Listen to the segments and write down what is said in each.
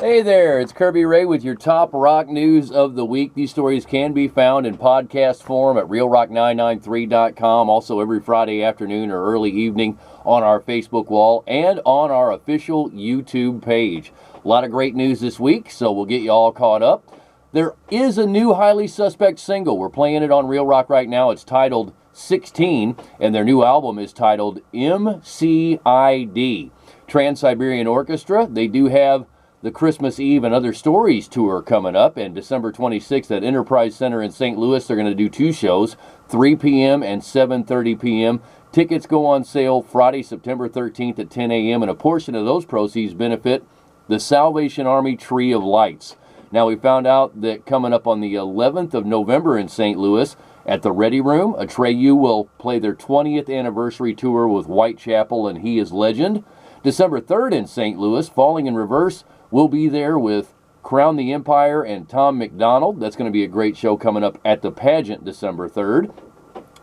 Hey there, it's Kirby Ray with your top rock news of the week. These stories can be found in podcast form at realrock993.com, also every Friday afternoon or early evening on our Facebook wall and on our official YouTube page. A lot of great news this week, so we'll get you all caught up. There is a new Highly Suspect single. We're playing it on Real Rock right now. It's titled 16, and their new album is titled MCID. Trans-Siberian Orchestra, they do have the Christmas Eve and Other Stories tour coming up, and December 26th at Enterprise Center in St. Louis. They're going to do two shows, 3 p.m. and 7:30 p.m. Tickets go on sale Friday, September 13th at 10 a.m., and a portion of those proceeds benefit the Salvation Army Tree of Lights. Now, we found out that coming up on the 11th of November in St. Louis at the Ready Room, Atreyu will play their 20th anniversary tour with Whitechapel and He Is Legend. December 3rd in St. Louis, Falling in Reverse will be there with Crown the Empire and Tom McDonald. That's going to be a great show coming up at the Pageant December 3rd.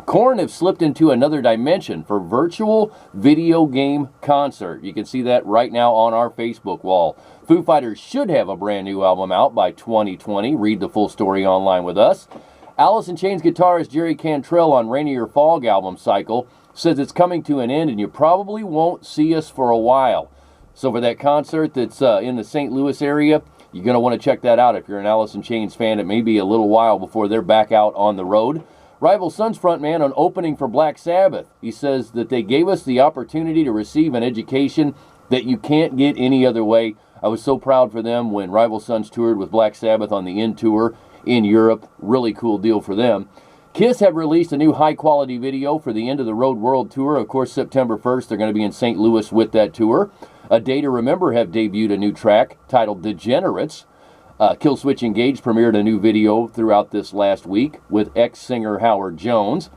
Korn have slipped into another dimension for virtual video game concert. You can see that right now on our Facebook wall. Foo Fighters should have a brand new album out by 2020. Read the full story online with us. Alice in Chains guitarist Jerry Cantrell on Rainier Fog album cycle says it's coming to an end and you probably won't see us for a while. So for that concert that's in the St. Louis area, you're going to want to check that out if you're an Alice in Chains fan. It may be a little while before they're back out on the road. Rival Sons frontman on opening for Black Sabbath. He says that they gave us the opportunity to receive an education that you can't get any other way. I was so proud for them when Rival Sons toured with Black Sabbath on the End Tour in Europe. Really cool deal for them. Kiss have released a new high-quality video for the End of the Road World Tour. Of course, September 1st, they're going to be in St. Louis with that tour. A Day to Remember have debuted a new track titled Degenerates. Killswitch Engage premiered a new video throughout this last week with ex-singer Howard Jones.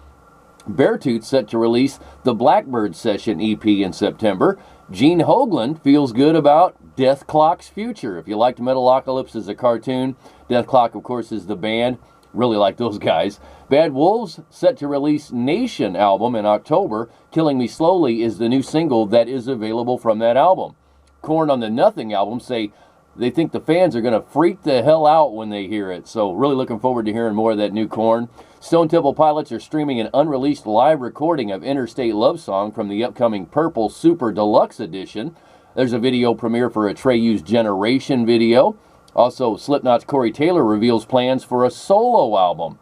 Beartooth set to release the Blackbird Session EP in September. Gene Hoglan feels good about Death Clock's future. If you liked Metalocalypse as a cartoon, Death Clock, of course, is the band. Really like those guys. Bad Wolves set to release Nation album in October. Killing Me Slowly is the new single that is available from that album. Korn on the Nothing album say they think the fans are going to freak the hell out when they hear it. So really looking forward to hearing more of that new Korn. Stone Temple Pilots are streaming an unreleased live recording of Interstate Love Song from the upcoming Purple Super Deluxe Edition. There's a video premiere for Atreyu's Generation video. Also, Slipknot's Corey Taylor reveals plans for a solo album.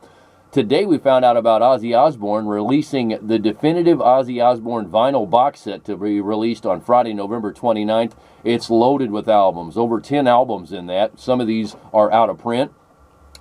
Today we found out about Ozzy Osbourne releasing the definitive Ozzy Osbourne vinyl box set to be released on Friday, November 29th. It's loaded with albums, over 10 albums in that. Some of these are out of print.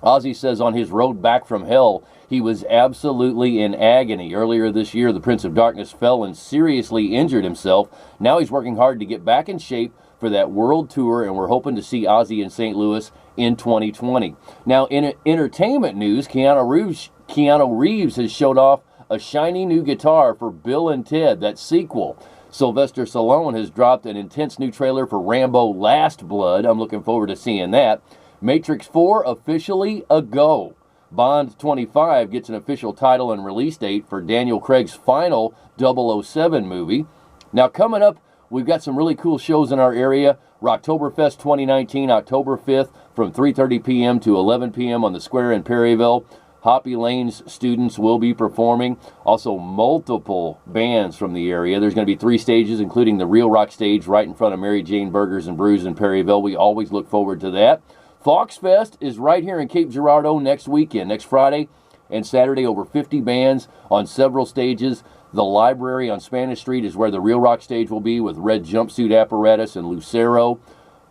Ozzy says on his road back from hell, he was absolutely in agony. Earlier this year, the Prince of Darkness fell and seriously injured himself. Now he's working hard to get back in shape for that world tour, and we're hoping to see Ozzy in St. Louis in 2020. Now, in entertainment news, Keanu Reeves has showed off a shiny new guitar for Bill and Ted, that sequel. Sylvester Stallone has dropped an intense new trailer for Rambo Last Blood. I'm looking forward to seeing that. Matrix 4 officially a go. Bond 25 gets an official title and release date for Daniel Craig's final 007 movie. Now, coming up, we've got some really cool shows in our area. Rocktoberfest 2019, October 5th, from 3:30 p.m. to 11 p.m. on the square in Perryville. Hoppy Lane's students will be performing. Also, multiple bands from the area. There's going to be 3 stages, including the Real Rock stage right in front of Mary Jane Burgers and Brews in Perryville. We always look forward to that. Foxfest is right here in Cape Girardeau next weekend, next Friday and Saturday. Over 50 bands on several stages. The library on Spanish Street is where the Real Rock stage will be with Red Jumpsuit Apparatus and Lucero.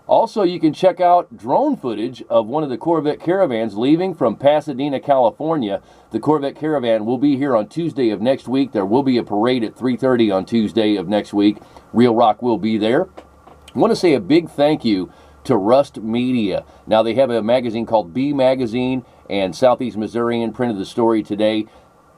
Also, you can check out drone footage of one of the Corvette Caravans leaving from Pasadena, California. The Corvette Caravan will be here on Tuesday of next week. There will be a parade at 3:30 on Tuesday of next week. Real Rock will be there. I want to say a big thank you to Rust Media. Now, they have a magazine called B Magazine, and Southeast Missourian printed the story today.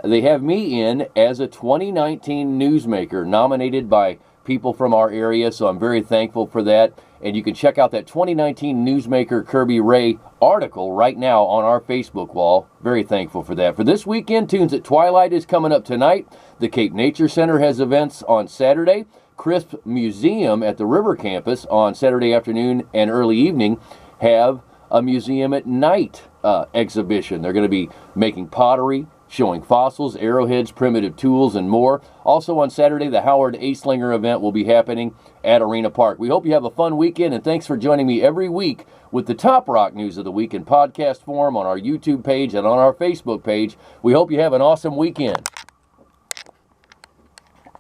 They have me in as a 2019 newsmaker, nominated by people from our area, so I'm very thankful for that. And you can check out that 2019 newsmaker Kirby Ray article right now on our Facebook wall. Very thankful for that. For this weekend, Tunes at Twilight is coming up tonight. The Cape Nature Center has events on Saturday. Crisp Museum at the River Campus on Saturday afternoon and early evening have a museum at night exhibition. They're going to be making pottery, showing fossils, arrowheads, primitive tools, and more. Also on Saturday, the Howard Aslinger event will be happening at Arena Park. We hope you have a fun weekend, and thanks for joining me every week with the top rock news of the week in podcast form on our YouTube page and on our Facebook page. We hope you have an awesome weekend.